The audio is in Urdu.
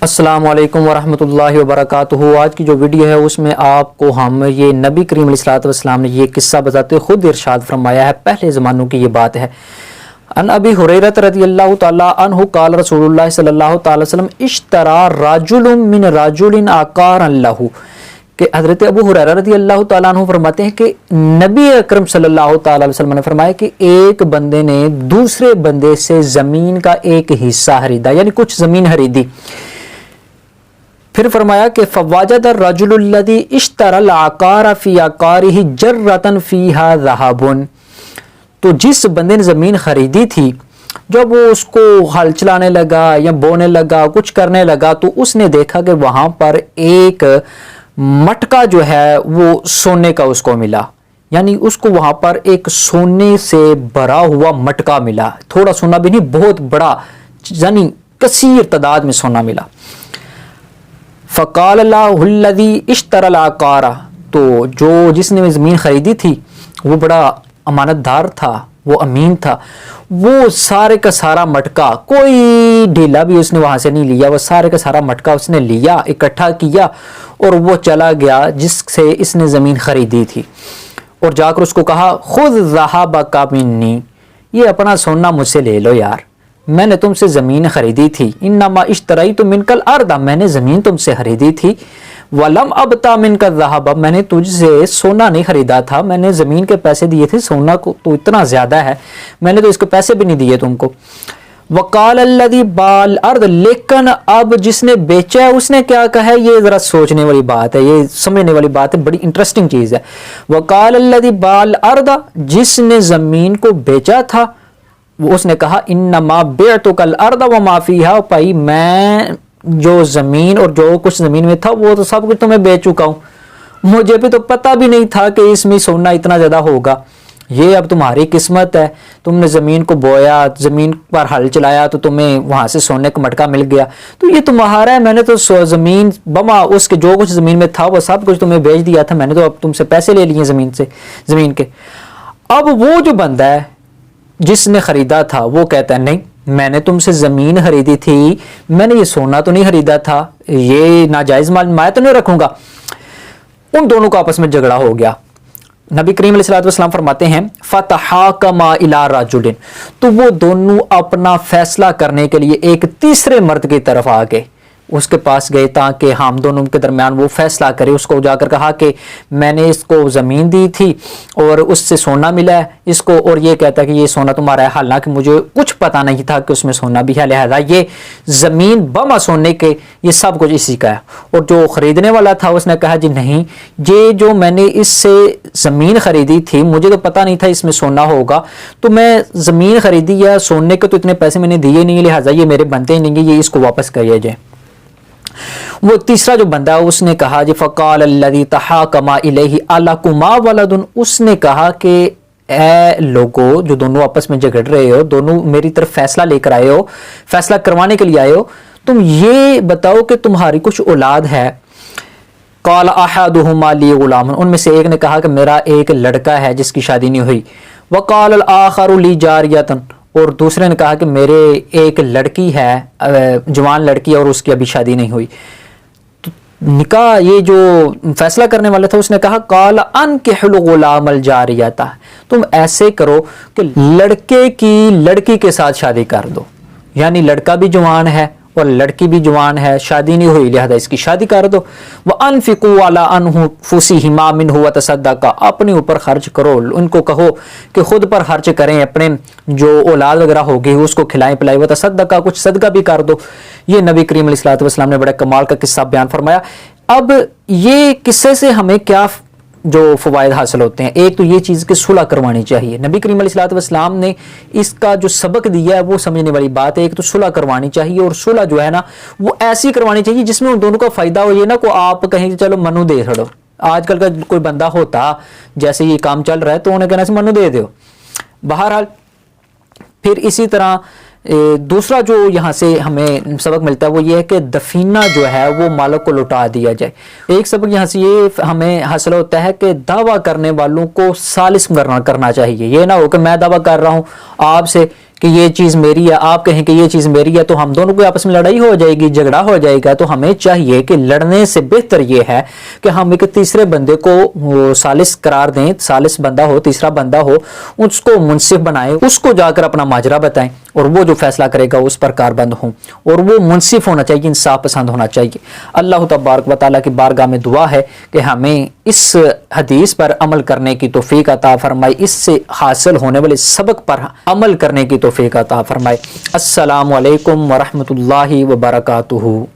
السلام علیکم ورحمۃ اللہ وبرکاتہ۔ آج کی جو ویڈیو ہے اس میں آپ کو ہم یہ نبی کریم علیہ الصلوۃ والسلام نے یہ قصہ بتاتے خود ارشاد فرمایا ہے، پہلے زمانوں کی یہ بات ہے۔ ان ابی ہریرہ رضی اللہ تعالی عنہ قال رسول اللہ صلی اللہ تعالی وسلم اشترى رجل من رجل عقارا له، کہ حضرت ابو ہریرہ رضی اللہ تعالیٰ عنہ فرماتے ہیں کہ نبی اکرم صلی اللہ تعالیٰ علیہ وسلم نے فرمایا کہ ایک بندے نے دوسرے بندے سے زمین کا ایک حصہ خریدا، یعنی کچھ زمین خریدی۔ پھر فرمایا کہ فواجد الرجل الذي اشترى العقار في عقاره جرة فيها ذهب، تو جس بندے نے زمین خریدی تھی جب وہ اس کو ہل چلانے لگا یا بونے لگا کچھ کرنے لگا تو اس نے دیکھا کہ وہاں پر ایک مٹکا جو ہے وہ سونے کا اس کو ملا، یعنی اس کو وہاں پر ایک سونے سے بھرا ہوا مٹکا ملا، تھوڑا سونا بھی نہیں بہت بڑا، یعنی کثیر تعداد میں سونا ملا۔ فقال اللہ الذی اشترى العقار، تو جو جس نے زمین خریدی تھی وہ بڑا امانت دار تھا، وہ امین تھا، وہ سارے کا سارا مٹکا، کوئی ڈھیلا بھی اس نے وہاں سے نہیں لیا، وہ سارے کا سارا مٹکا اس نے لیا، اکٹھا کیا اور وہ چلا گیا جس سے اس نے زمین خریدی تھی، اور جا کر اس کو کہا خذ ذهبك منی، یہ اپنا سونا مجھ سے لے لو یار، میں نے تم سے زمین خریدی تھی، انما اشتریت منک الارض، میں نے زمین تم سے خریدی تھی، ولم ابتا منک الذهب، میں نے تجھ سے سونا نہیں خریدا تھا، میں نے زمین کے پیسے دیے تھے، سونا کو تو اتنا زیادہ ہے، میں نے تو اس کے پیسے بھی نہیں دیے تم کو۔ وقال الذی باع الارض، لیکن اب جس نے بیچا ہے اس نے کیا کہا ہے، یہ ذرا سوچنے والی بات ہے، یہ سمجھنے والی بات ہے، بڑی انٹرسٹنگ چیز ہے۔ وقال الذی باع الارض، جس نے زمین کو بیچا تھا وہ اس نے کہا انما بعتک الارض وما فیہا، بھائی میں جو زمین اور جو کچھ زمین میں تھا وہ تو سب کچھ تمہیں بیچ چکا ہوں، مجھے بھی تو پتہ بھی نہیں تھا کہ اس میں سونا اتنا زیادہ ہوگا، یہ اب تمہاری قسمت ہے، تم نے زمین کو بویا، زمین پر ہل چلایا تو تمہیں وہاں سے سونے کا مٹکا مل گیا، تو یہ تمہارا ہے، میں نے تو زمین بما اس کے جو کچھ زمین میں تھا وہ سب کچھ تمہیں بیچ دیا تھا، میں نے تو اب تم سے پیسے لے لیے زمین کے۔ اب وہ جو بندہ ہے جس نے خریدا تھا وہ کہتا ہے نہیں، میں نے تم سے زمین خریدی تھی، میں نے یہ سونا تو نہیں خریدا تھا، یہ ناجائز مال میں تو نہیں رکھوں گا۔ ان دونوں کا آپس میں جھگڑا ہو گیا۔ نبی کریم علیہ الصلوۃ والسلام فرماتے ہیں فتحاکما الی رجل، تو وہ دونوں اپنا فیصلہ کرنے کے لیے ایک تیسرے مرد کی طرف آ گئے، اس کے پاس گئے تاکہ ہم دونوں کے درمیان وہ فیصلہ کرے۔ اس کو جا کر کہا کہ میں نے اس کو زمین دی تھی اور اس سے سونا ملا ہے اس کو، اور یہ کہتا ہے کہ یہ سونا تمہارا ہے، حالانکہ مجھے کچھ پتہ نہیں تھا کہ اس میں سونا بھی ہے، لہذا یہ زمین بما سونے کے یہ سب کچھ اسی کا ہے۔ اور جو خریدنے والا تھا اس نے کہا جی نہیں، یہ جو میں نے اس سے زمین خریدی تھی مجھے تو پتہ نہیں تھا اس میں سونا ہوگا، تو میں زمین خریدی یا سونے کے تو اتنے پیسے میں نے دیے نہیں، لہذا یہ میرے بنتے ہی نہیں، یہ اس کو واپس کریے جائے۔ وہ تیسرا جو بندہ اس نے کہا جی فقال الذی تحاکما الیہ الکما ولد، اس نے کہا کہ اے لوگو جو دونوں آپس میں جھگڑ رہے ہو، دونوں میری طرف فیصلہ لے کر آئے ہو، فیصلہ کروانے کے لیے آئے ہو، تم یہ بتاؤ کہ تمہاری کچھ اولاد ہے۔ قال احدہما لی غلام، ان میں سے ایک نے کہا کہ میرا ایک لڑکا ہے جس کی شادی نہیں ہوئی۔ وقال الاخر لی جاریۃ، اور دوسرے نے کہا کہ میرے ایک لڑکی ہے، جوان لڑکی، اور اس کی ابھی شادی نہیں ہوئی۔ تو نکاح یہ جو فیصلہ کرنے والا تھا اس نے کہا قال انکحوا الغلام الجاریۃ، تم ایسے کرو کہ لڑکے کی لڑکی کے ساتھ شادی کر دو، یعنی لڑکا بھی جوان ہے اور لڑکی بھی جوان ہے، شادی نہیں ہوئی لہذا اس کی شادی کر دو۔ وَأَنفِقُوا عَلَىٰ أَنفُسِهِمَا مِنْهُ وَتَصَدَّقَا، اپنے اوپر خرچ کرو، ان کو کہو کہ خود پر خرچ کریں، اپنے جو اولاد وغیرہ ہوگی اس کو کھلائیں پلائیں، وَتَصَدَّقَا، کچھ صدقہ بھی کر دو۔ یہ نبی کریم علیہ الصلوۃ والسلام نے بڑا کمال کا قصہ بیان فرمایا۔ اب یہ قصے سے ہمیں کیا جو فوائد حاصل ہوتے ہیں، ایک تو یہ چیز کہ صلح کروانی چاہیے، نبی کریم علیہ الصلوۃ والسلام نے اس کا جو سبق دیا ہے وہ سمجھنے والی بات ہے۔ ایک تو صلح کروانی چاہیے، اور صلح جو ہے نا وہ ایسی کروانی چاہیے جس میں ان دونوں کا فائدہ ہو، یہ نہ کو آپ کہیں کہ چلو منو دے چھڑو، آج کل کا کوئی بندہ ہوتا جیسے یہ کام چل رہا ہے تو انہیں کہنا سے منو دے دو۔ بہرحال پھر اسی طرح دوسرا جو یہاں سے ہمیں سبق ملتا ہے وہ یہ ہے کہ دفینہ جو ہے وہ مالک کو لوٹا دیا جائے۔ ایک سبق یہاں سے یہ ہمیں حاصل ہوتا ہے کہ دعویٰ کرنے والوں کو سالس کرنا چاہیے، یہ نہ ہو کہ میں دعویٰ کر رہا ہوں آپ سے کہ یہ چیز میری ہے، آپ کہیں کہ یہ چیز میری ہے، تو ہم دونوں کو آپس میں لڑائی ہو جائے گی، جھگڑا ہو جائے گا۔ تو ہمیں چاہیے کہ لڑنے سے بہتر یہ ہے کہ ہم ایک تیسرے بندے کو ثالث قرار دیں، ثالث بندہ ہو، تیسرا بندہ ہو، اس کو منصف بنائیں، اس کو جا کر اپنا ماجرا بتائیں، اور وہ جو فیصلہ کرے گا اس پر کاربند ہوں، اور وہ منصف ہونا چاہیے، انصاف پسند ہونا چاہیے۔ اللہ تبارک و تعالیٰ کی بارگاہ میں دعا ہے کہ ہمیں اس حدیث پر عمل کرنے کی توفیق عطا فرمائے، اس سے حاصل ہونے والے سبق پر عمل کرنے کی توفیق عطا فرمائے۔ السلام علیکم ورحمۃ اللہ وبرکاتہ۔